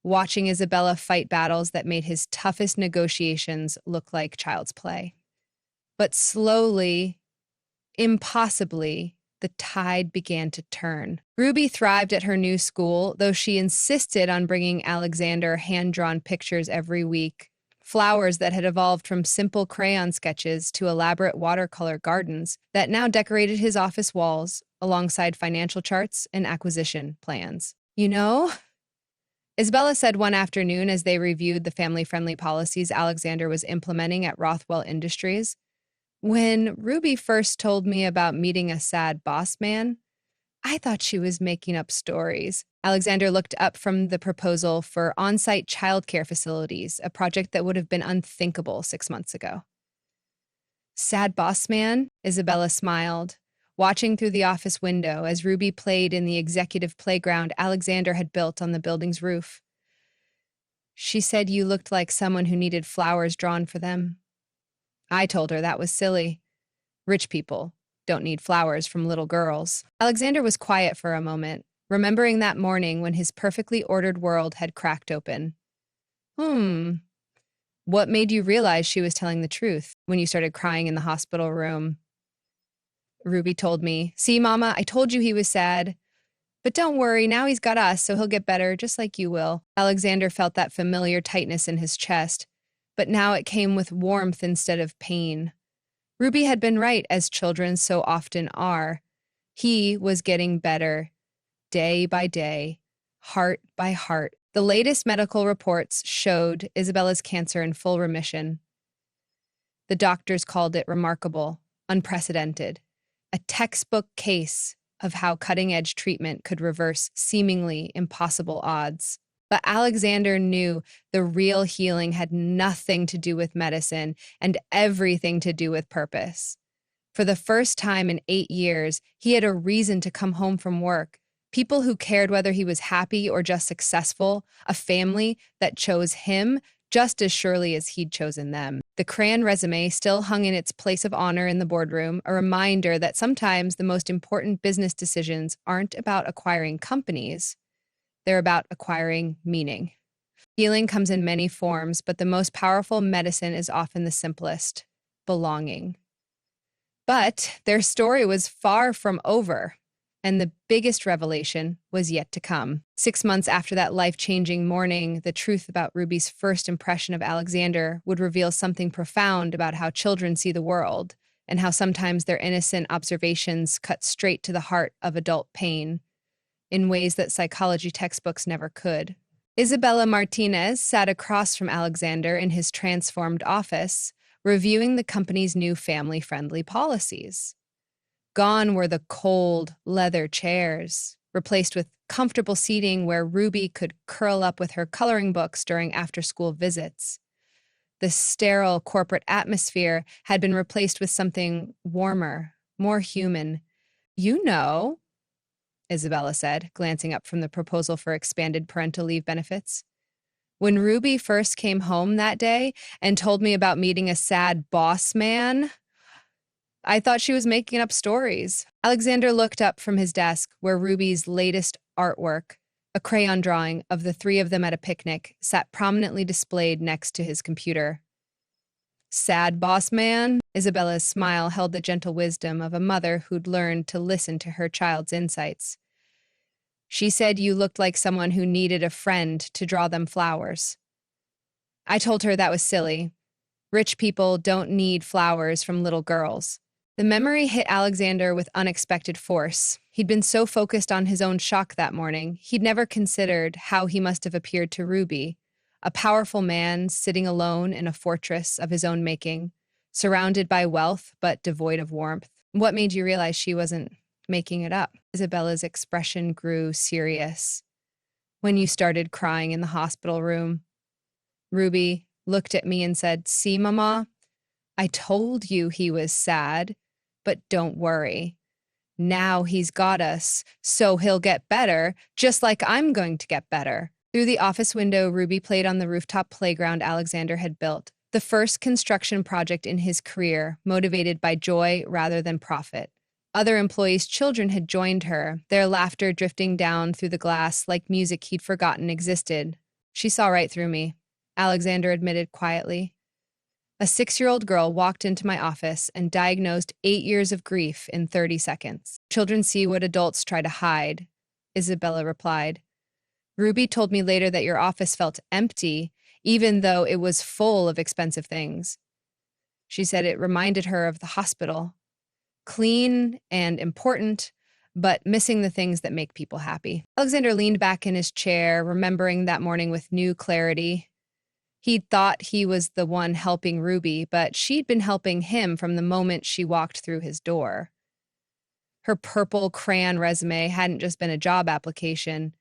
watching Isabella fight battles that made his toughest negotiations look like child's play. But slowly, impossibly, the tide began to turn. Ruby thrived at her new school, though she insisted on bringing Alexander hand-drawn pictures every week. Flowers that had evolved from simple crayon sketches to elaborate watercolor gardens that now decorated his office walls alongside financial charts and acquisition plans. You know, Isabella said one afternoon as they reviewed the family-friendly policies Alexander was implementing at Rothwell Industries, when Ruby first told me about meeting a sad boss man, I thought she was making up stories. Alexander looked up from the proposal for on-site childcare facilities, a project that would have been unthinkable 6 months ago. Sad boss man? Isabella smiled, watching through the office window as Ruby played in the executive playground Alexander had built on the building's roof. She said you looked like someone who needed flowers drawn for them. I told her that was silly. Rich people don't need flowers from little girls. Alexander was quiet for a moment, remembering that morning when his perfectly ordered world had cracked open. What made you realize she was telling the truth when you started crying in the hospital room? Ruby told me, see, Mama, I told you he was sad. But don't worry, now he's got us, so he'll get better, just like you will. Alexander felt that familiar tightness in his chest, but now it came with warmth instead of pain. Ruby had been right, as children so often are. He was getting better, day by day, heart by heart. The latest medical reports showed Isabella's cancer in full remission. The doctors called it remarkable, unprecedented, a textbook case of how cutting-edge treatment could reverse seemingly impossible odds. But Alexander knew the real healing had nothing to do with medicine and everything to do with purpose. For the first time in 8 years, he had a reason to come home from work, People who cared whether he was happy or just successful, a family that chose him just as surely as he'd chosen them. The crayon resume still hung in its place of honor in the boardroom, a reminder that sometimes the most important business decisions aren't about acquiring companies, they're about acquiring meaning. Healing comes in many forms, but the most powerful medicine is often the simplest: belonging. But their story was far from over, and the biggest revelation was yet to come. 6 months after that life-changing morning, the truth about Ruby's first impression of Alexander would reveal something profound about how children see the world, and how sometimes their innocent observations cut straight to the heart of adult pain in ways that psychology textbooks never could. Isabella Martinez sat across from Alexander in his transformed office, reviewing the company's new family-friendly policies. Gone were the cold, leather chairs, replaced with comfortable seating where Ruby could curl up with her coloring books during after-school visits. The sterile corporate atmosphere had been replaced with something warmer, more human. "You know," Isabella said, glancing up from the proposal for expanded parental leave benefits. "When Ruby first came home that day and told me about meeting a sad boss man, I thought she was making up stories." Alexander looked up from his desk where Ruby's latest artwork, a crayon drawing of the three of them at a picnic, sat prominently displayed next to his computer. "Sad boss man?" Isabella's smile held the gentle wisdom of a mother who'd learned to listen to her child's insights. "She said you looked like someone who needed a friend to draw them flowers. I told her that was silly. Rich people don't need flowers from little girls." The memory hit Alexander with unexpected force. He'd been so focused on his own shock that morning, he'd never considered how he must have appeared to Ruby, a powerful man sitting alone in a fortress of his own making, surrounded by wealth but devoid of warmth. "What made you realize she wasn't making it up?" Isabella's expression grew serious. "When you started crying in the hospital room." Ruby looked at me and said, "See, Mama, I told you he was sad, but don't worry. Now he's got us, so he'll get better, just like I'm going to get better." Through the office window, Ruby played on the rooftop playground Alexander had built, the first construction project in his career, motivated by joy rather than profit. Other employees' children had joined her, their laughter drifting down through the glass like music he'd forgotten existed. "She saw right through me," Alexander admitted quietly. "A 6-year-old girl walked into my office and diagnosed 8 years of grief in 30 seconds. Children see what adults try to hide," Isabella replied. "Ruby told me later that your office felt empty, even though it was full of expensive things. She said it reminded her of the hospital. Clean and important, but missing the things that make people happy." Alexander leaned back in his chair, remembering that morning with new clarity. He'd thought he was the one helping Ruby, but she'd been helping him from the moment she walked through his door. Her purple crayon resume hadn't just been a job application.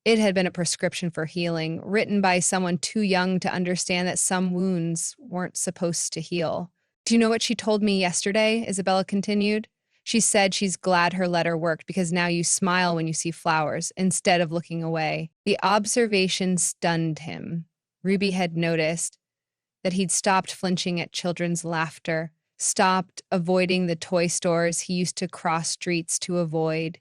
It had been a prescription for healing, written by someone too young to understand that some wounds weren't supposed to heal. "Do you know what she told me yesterday?" Isabella continued. "She said she's glad her letter worked because now you smile when you see flowers instead of looking away." The observation stunned him. Ruby had noticed that he'd stopped flinching at children's laughter, stopped avoiding the toy stores he used to cross streets to avoid.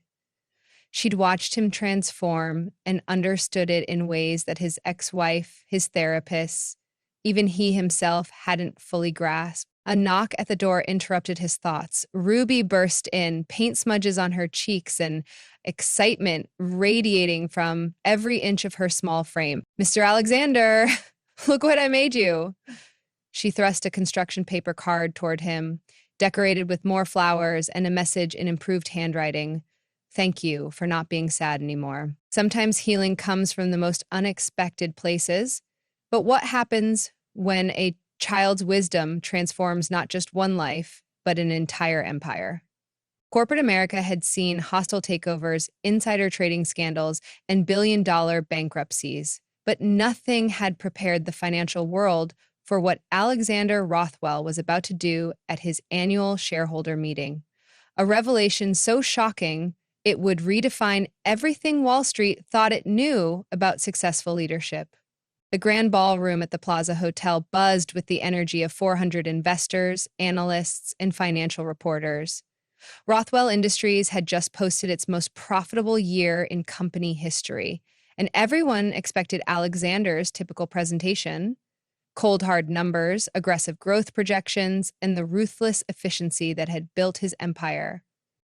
She'd watched him transform and understood it in ways that his ex-wife, his therapists, even he himself hadn't fully grasped. A knock at the door interrupted his thoughts. Ruby burst in, paint smudges on her cheeks and excitement radiating from every inch of her small frame. "Mr. Alexander, look what I made you." She thrust a construction paper card toward him, decorated with more flowers and a message in improved handwriting. "Thank you for not being sad anymore." Sometimes healing comes from the most unexpected places, but what happens when a child's wisdom transforms not just one life, but an entire empire? Corporate America had seen hostile takeovers, insider trading scandals, and billion-dollar bankruptcies, but nothing had prepared the financial world for what Alexander Rothwell was about to do at his annual shareholder meeting. A revelation so shocking It would redefine everything Wall Street thought it knew about successful leadership. The grand ballroom at the Plaza Hotel buzzed with the energy of 400 investors, analysts, and financial reporters. Rothwell Industries had just posted its most profitable year in company history, and everyone expected Alexander's typical presentation: cold hard numbers, aggressive growth projections, and the ruthless efficiency that had built his empire.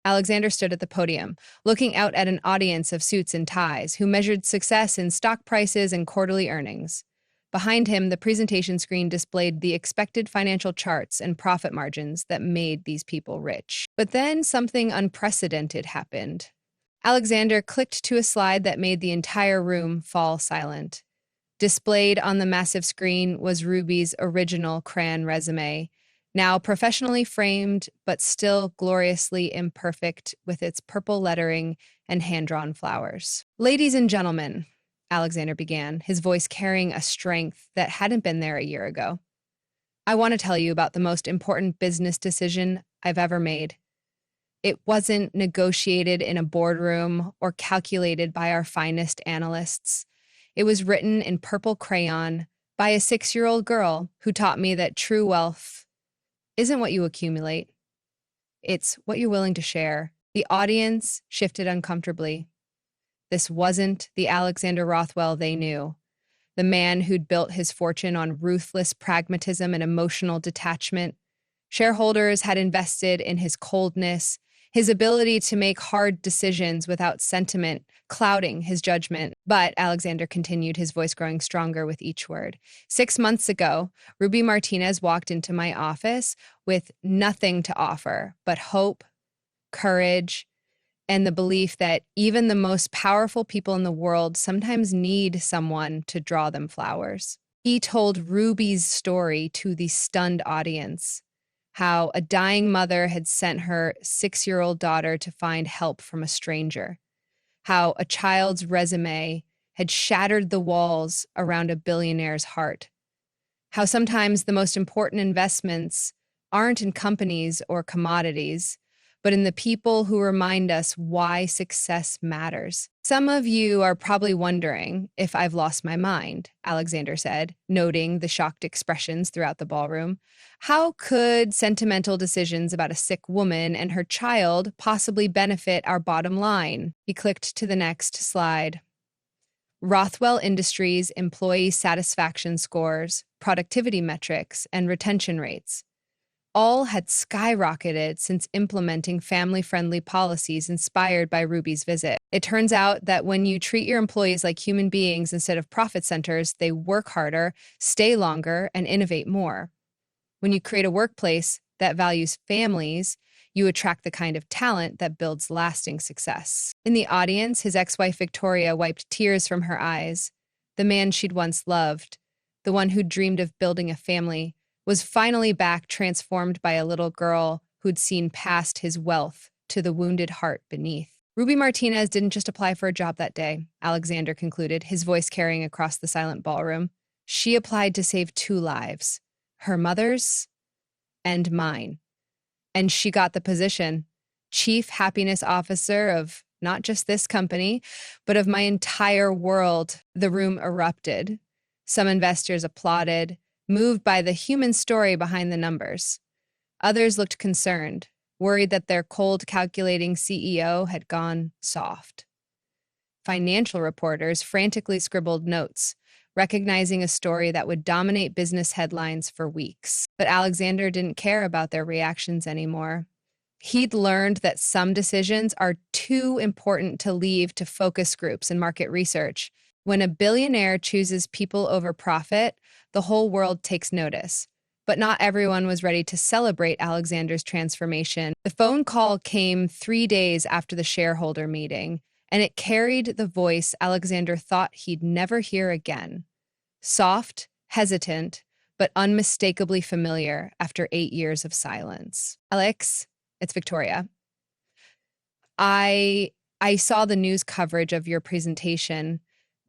Alexander stood at the podium, looking out at an audience of suits and ties who measured success in stock prices and quarterly earnings. Behind him, the presentation screen displayed the expected financial charts and profit margins that made these people rich. But then something unprecedented happened. Alexander clicked to a slide that made the entire room fall silent. Displayed on the massive screen was Ruby's original crayon resume, now professionally framed but still gloriously imperfect with its purple lettering and hand-drawn flowers. "Ladies and gentlemen," Alexander began, his voice carrying a strength that hadn't been there a year ago, "I want to tell you about the most important business decision I've ever made. It wasn't negotiated in a boardroom or calculated by our finest analysts. It was written in purple crayon by a 6-year-old girl who taught me that true wealth isn't what you accumulate. It's what you're willing to share." The audience shifted uncomfortably. This wasn't the Alexander Rothwell they knew, the man who'd built his fortune on ruthless pragmatism and emotional detachment. Shareholders had invested in his coldness, his ability to make hard decisions without sentiment clouding his judgment. But Alexander continued, his voice growing stronger with each word. "6 months ago, Ruby Martinez walked into my office with nothing to offer but hope, courage, and the belief that even the most powerful people in the world sometimes need someone to draw them flowers." He told Ruby's story to the stunned audience, how a dying mother had sent her 6-year-old daughter to find help from a stranger, how a child's resume had shattered the walls around a billionaire's heart, how sometimes the most important investments aren't in companies or commodities, but in the people who remind us why success matters. "Some of you are probably wondering if I've lost my mind," Alexander said, noting the shocked expressions throughout the ballroom. "How could sentimental decisions about a sick woman and her child possibly benefit our bottom line?" He clicked to the next slide. Rothwell Industries employee satisfaction scores, productivity metrics, and retention rates all had skyrocketed since implementing family-friendly policies inspired by Ruby's visit. It turns out that when you treat your employees like human beings instead of profit centers, they work harder, stay longer, and innovate more. When you create a workplace that values families, you attract the kind of talent that builds lasting success. In the audience, his ex-wife Victoria wiped tears from her eyes. The man she'd once loved, the one who dreamed of building a family, was finally back, transformed by a little girl who'd seen past his wealth to the wounded heart beneath. Ruby Martinez didn't just apply for a job that day, Alexander concluded, his voice carrying across the silent ballroom. She applied to save 2 lives, her mother's and mine. And she got the position, Chief Happiness Officer of not just this company, but of my entire world. The room erupted. Some investors applauded, moved by the human story behind the numbers. Others looked concerned, worried that their cold, calculating CEO had gone soft. Financial reporters frantically scribbled notes, recognizing a story that would dominate business headlines for weeks. But Alexander didn't care about their reactions anymore. He'd learned that some decisions are too important to leave to focus groups and market research. When a billionaire chooses people over profit, the whole world takes notice. But not everyone was ready to celebrate Alexander's transformation. The phone call came 3 days after the shareholder meeting, and it carried the voice Alexander thought he'd never hear again. Soft, hesitant, but unmistakably familiar after 8 years of silence. "Alex, it's Victoria. I saw the news coverage of your presentation.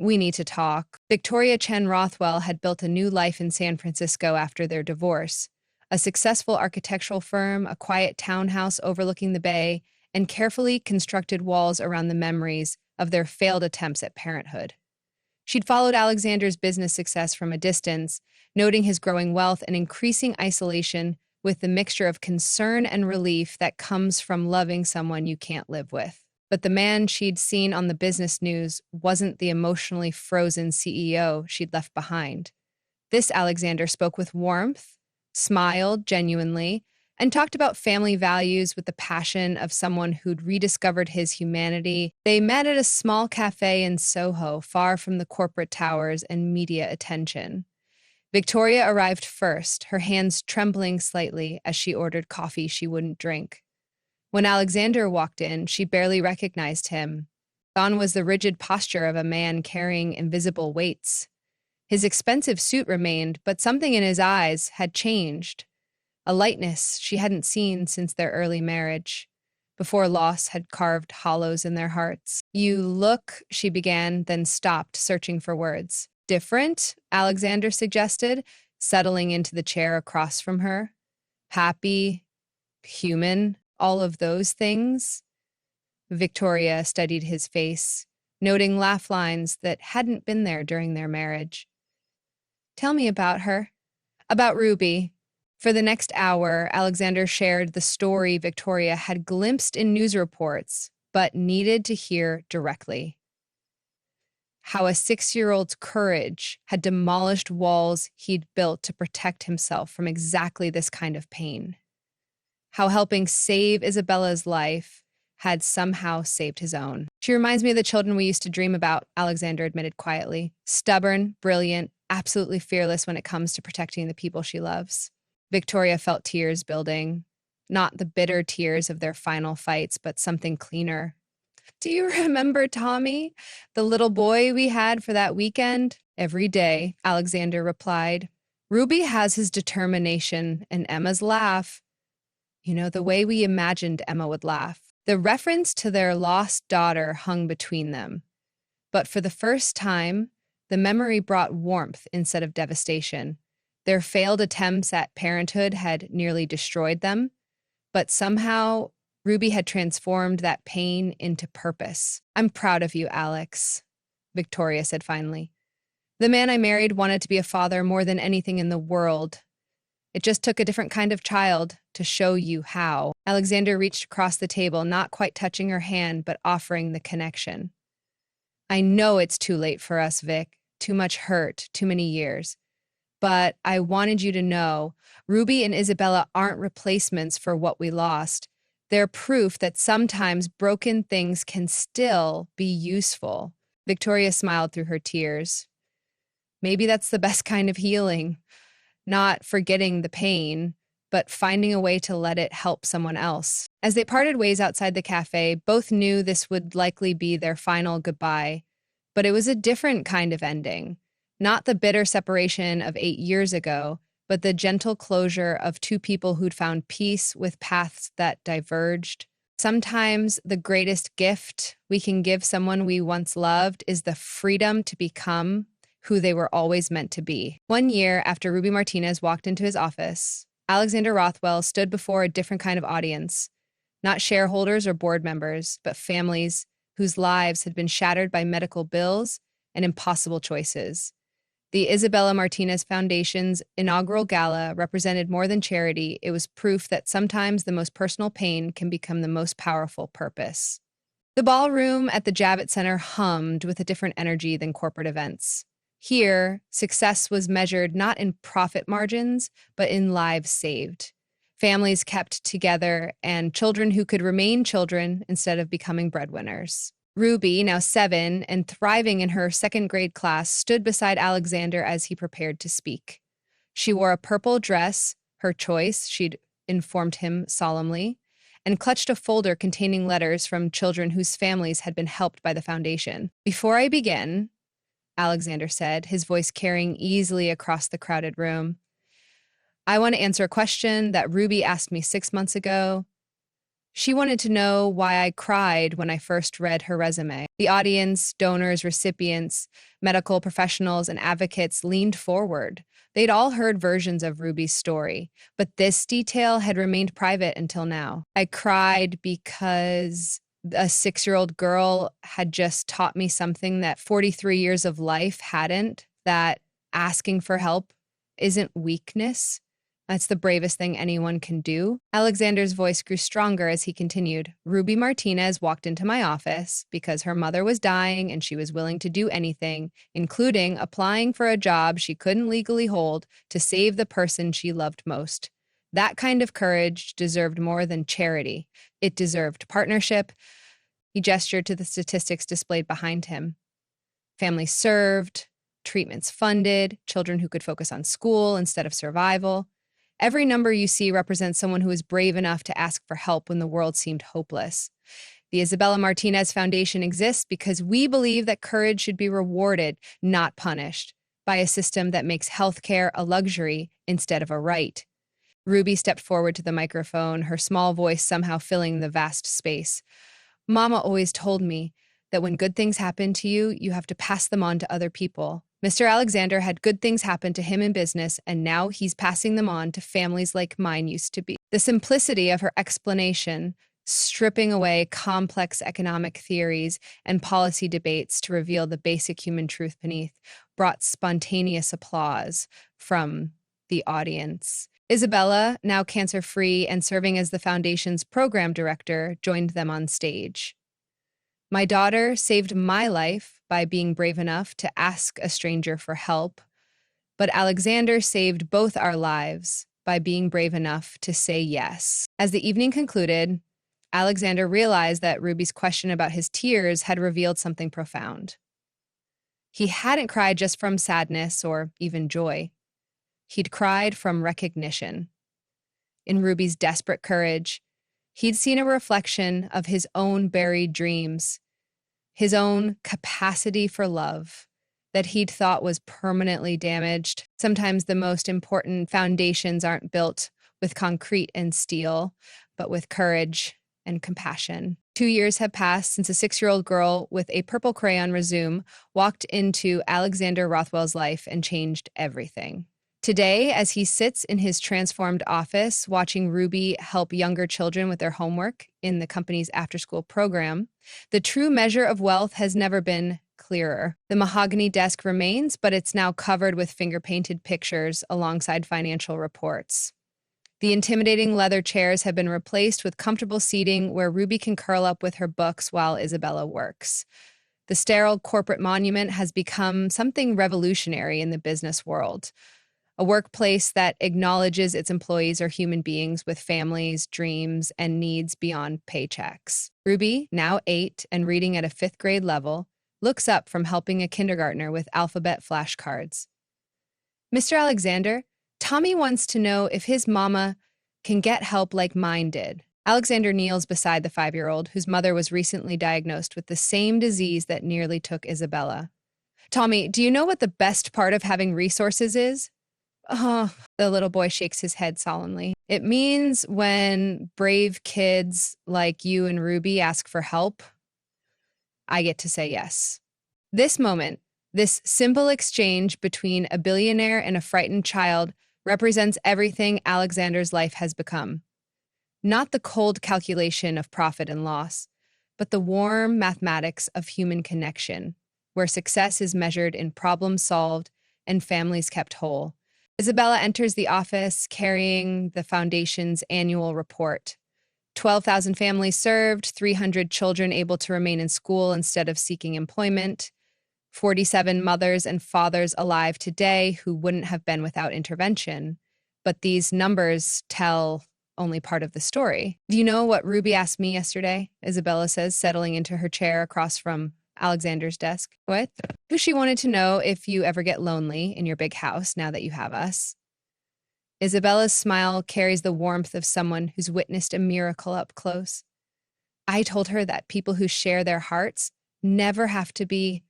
We need to talk." Victoria Chen Rothwell had built a new life in San Francisco after their divorce. A successful architectural firm, a quiet townhouse overlooking the bay, and carefully constructed walls around the memories of their failed attempts at parenthood. She'd followed Alexander's business success from a distance, noting his growing wealth and increasing isolation with the mixture of concern and relief that comes from loving someone you can't live with. But the man she'd seen on the business news wasn't the emotionally frozen CEO she'd left behind. This Alexander spoke with warmth, smiled genuinely, and talked about family values with the passion of someone who'd rediscovered his humanity. They met at a small cafe in Soho, far from the corporate towers and media attention. Victoria arrived first, her hands trembling slightly as she ordered coffee she wouldn't drink. When Alexander walked in, she barely recognized him. Gone was the rigid posture of a man carrying invisible weights. His expensive suit remained, but something in his eyes had changed. A lightness she hadn't seen since their early marriage, before loss had carved hollows in their hearts. "You look," she began, then stopped, searching for words. "Different," Alexander suggested, settling into the chair across from her. "Happy, human, all of those things." Victoria studied his face, noting laugh lines that hadn't been there during their marriage. "Tell me about her." "About Ruby." For the next hour, Alexander shared the story Victoria had glimpsed in news reports, but needed to hear directly. How a 6-year-old's courage had demolished walls he'd built to protect himself from exactly this kind of pain. How helping save Isabella's life had somehow saved his own. "She reminds me of the children we used to dream about," Alexander admitted quietly. "Stubborn, brilliant, absolutely fearless when it comes to protecting the people she loves." Victoria felt tears building, not the bitter tears of their final fights, but something cleaner. "Do you remember Tommy, the little boy we had for that weekend?" "Every day," Alexander replied. "Ruby has his determination and Emma's laugh. You know, the way we imagined Emma would laugh." The reference to their lost daughter hung between them. But for the first time, the memory brought warmth instead of devastation. Their failed attempts at parenthood had nearly destroyed them, but somehow Ruby had transformed that pain into purpose. "I'm proud of you, Alex," Victoria said finally. "The man I married wanted to be a father more than anything in the world. It just took a different kind of child to show you how." Alexander reached across the table, not quite touching her hand, but offering the connection. "I know it's too late for us, Vic. Too much hurt, too many years. But I wanted you to know, Ruby and Isabella aren't replacements for what we lost. They're proof that sometimes broken things can still be useful." Victoria smiled through her tears. "Maybe that's the best kind of healing. Not forgetting the pain, but finding a way to let it help someone else." As they parted ways outside the cafe, both knew this would likely be their final goodbye. But it was a different kind of ending. Not the bitter separation of 8 years ago, but the gentle closure of two people who'd found peace with paths that diverged. Sometimes the greatest gift we can give someone we once loved is the freedom to become who they were always meant to be. 1 year after Ruby Martinez walked into his office, Alexander Rothwell stood before a different kind of audience. Not shareholders or board members, but families whose lives had been shattered by medical bills and impossible choices. The Isabella Martinez Foundation's inaugural gala represented more than charity. It was proof that sometimes the most personal pain can become the most powerful purpose. The ballroom at the Javits Center hummed with a different energy than corporate events. Here, success was measured not in profit margins, but in lives saved. Families kept together and children who could remain children instead of becoming breadwinners. Ruby, now 7 and thriving in her second-grade class, stood beside Alexander as he prepared to speak. She wore a purple dress, her choice, she'd informed him solemnly, and clutched a folder containing letters from children whose families had been helped by the foundation. "Before I begin," Alexander said, his voice carrying easily across the crowded room, "I want to answer a question that Ruby asked me 6 months ago. She wanted to know why I cried when I first read her resume. The audience, donors, recipients, medical professionals, and advocates leaned forward. They'd all heard versions of Ruby's story, but this detail had remained private until now. I cried because a 6-year-old girl had just taught me something that 43 years of life hadn't, that asking for help isn't weakness. That's the bravest thing anyone can do. Alexander's voice grew stronger as he continued. Ruby Martinez walked into my office because her mother was dying and she was willing to do anything, including applying for a job she couldn't legally hold to save the person she loved most. That kind of courage deserved more than charity. It deserved partnership. He gestured to the statistics displayed behind him. Families served, treatments funded, children who could focus on school instead of survival. Every number you see represents someone who was brave enough to ask for help when the world seemed hopeless. The Isabella Martinez Foundation exists because we believe that courage should be rewarded, not punished, by a system that makes healthcare a luxury instead of a right. Ruby stepped forward to the microphone, her small voice somehow filling the vast space. Mama always told me that when good things happen to you, you have to pass them on to other people. Mr. Alexander had good things happen to him in business, and now he's passing them on to families like mine used to be. The simplicity of her explanation, stripping away complex economic theories and policy debates to reveal the basic human truth beneath, brought spontaneous applause from the audience. Isabella, now cancer-free and serving as the foundation's program director, joined them on stage. My daughter saved my life by being brave enough to ask a stranger for help, but Alexander saved both our lives by being brave enough to say yes. As the evening concluded, Alexander realized that Ruby's question about his tears had revealed something profound. He hadn't cried just from sadness or even joy. He'd cried from recognition. In Ruby's desperate courage, he'd seen a reflection of his own buried dreams, his own capacity for love that he'd thought was permanently damaged. Sometimes the most important foundations aren't built with concrete and steel, but with courage and compassion. 2 years have passed since a 6-year-old girl with a purple crayon resume walked into Alexander Rothwell's life and changed everything. Today, as he sits in his transformed office watching Ruby help younger children with their homework in the company's after-school program, the true measure of wealth has never been clearer. The mahogany desk remains, but it's now covered with finger-painted pictures alongside financial reports. The intimidating leather chairs have been replaced with comfortable seating where Ruby can curl up with her books while Isabella works. The sterile corporate monument has become something revolutionary in the business world. A workplace that acknowledges its employees are human beings with families, dreams, and needs beyond paychecks. Ruby, now 8 and reading at a 5th grade level, looks up from helping a kindergartner with alphabet flashcards. Mr. Alexander, Tommy wants to know if his mama can get help like mine did. Alexander kneels beside the 5-year-old, whose mother was recently diagnosed with the same disease that nearly took Isabella. Tommy, do you know what the best part of having resources is? Oh, the little boy shakes his head solemnly. It means when brave kids like you and Ruby ask for help, I get to say yes. This moment, this simple exchange between a billionaire and a frightened child represents everything Alexander's life has become. Not the cold calculation of profit and loss, but the warm mathematics of human connection, where success is measured in problems solved and families kept whole. Isabella enters the office carrying the foundation's annual report. 12,000 families served, 300 children able to remain in school instead of seeking employment, 47 mothers and fathers alive today who wouldn't have been without intervention. But these numbers tell only part of the story. Do you know what Ruby asked me yesterday? Isabella says, settling into her chair across from Alexander's desk. What? She wanted to know if you ever get lonely in your big house now that you have us. Isabella's smile carries the warmth of someone who's witnessed a miracle up close. I told her that people who share their hearts never have to be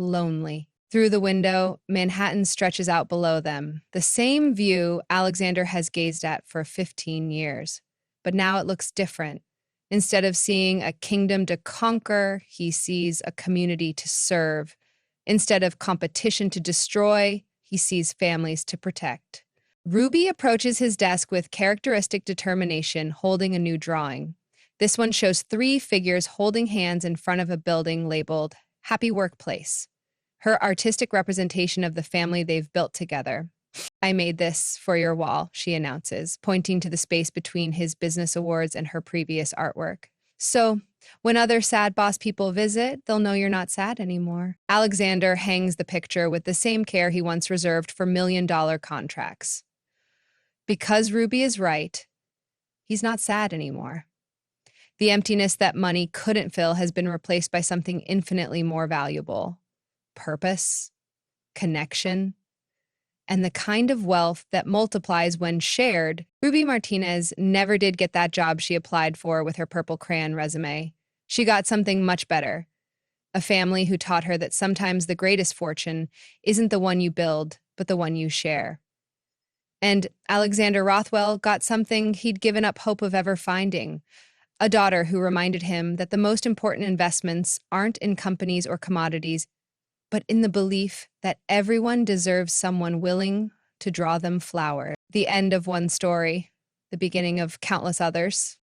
lonely. Through the window, Manhattan stretches out below them, the same view Alexander has gazed at for 15 years. But now it looks different. Instead of seeing a kingdom to conquer, he sees a community to serve. Instead of competition to destroy, he sees families to protect. Ruby approaches his desk with characteristic determination, holding a new drawing. This one shows three figures holding hands in front of a building labeled Happy Workplace, her artistic representation of the family they've built together. I made this for your wall, she announces, pointing to the space between his business awards and her previous artwork. So, when other sad boss people visit, they'll know you're not sad anymore. Alexander hangs the picture with the same care he once reserved for million-dollar contracts. Because Ruby is right, he's not sad anymore. The emptiness that money couldn't fill has been replaced by something infinitely more valuable: purpose, connection, and the kind of wealth that multiplies when shared. Ruby Martinez never did get that job she applied for with her purple crayon resume. She got something much better: a family who taught her that sometimes the greatest fortune isn't the one you build, but the one you share. And Alexander Rothwell got something he'd given up hope of ever finding: a daughter who reminded him that the most important investments aren't in companies or commodities, but in the belief that everyone deserves someone willing to draw them flowers. The end of one story, the beginning of countless others.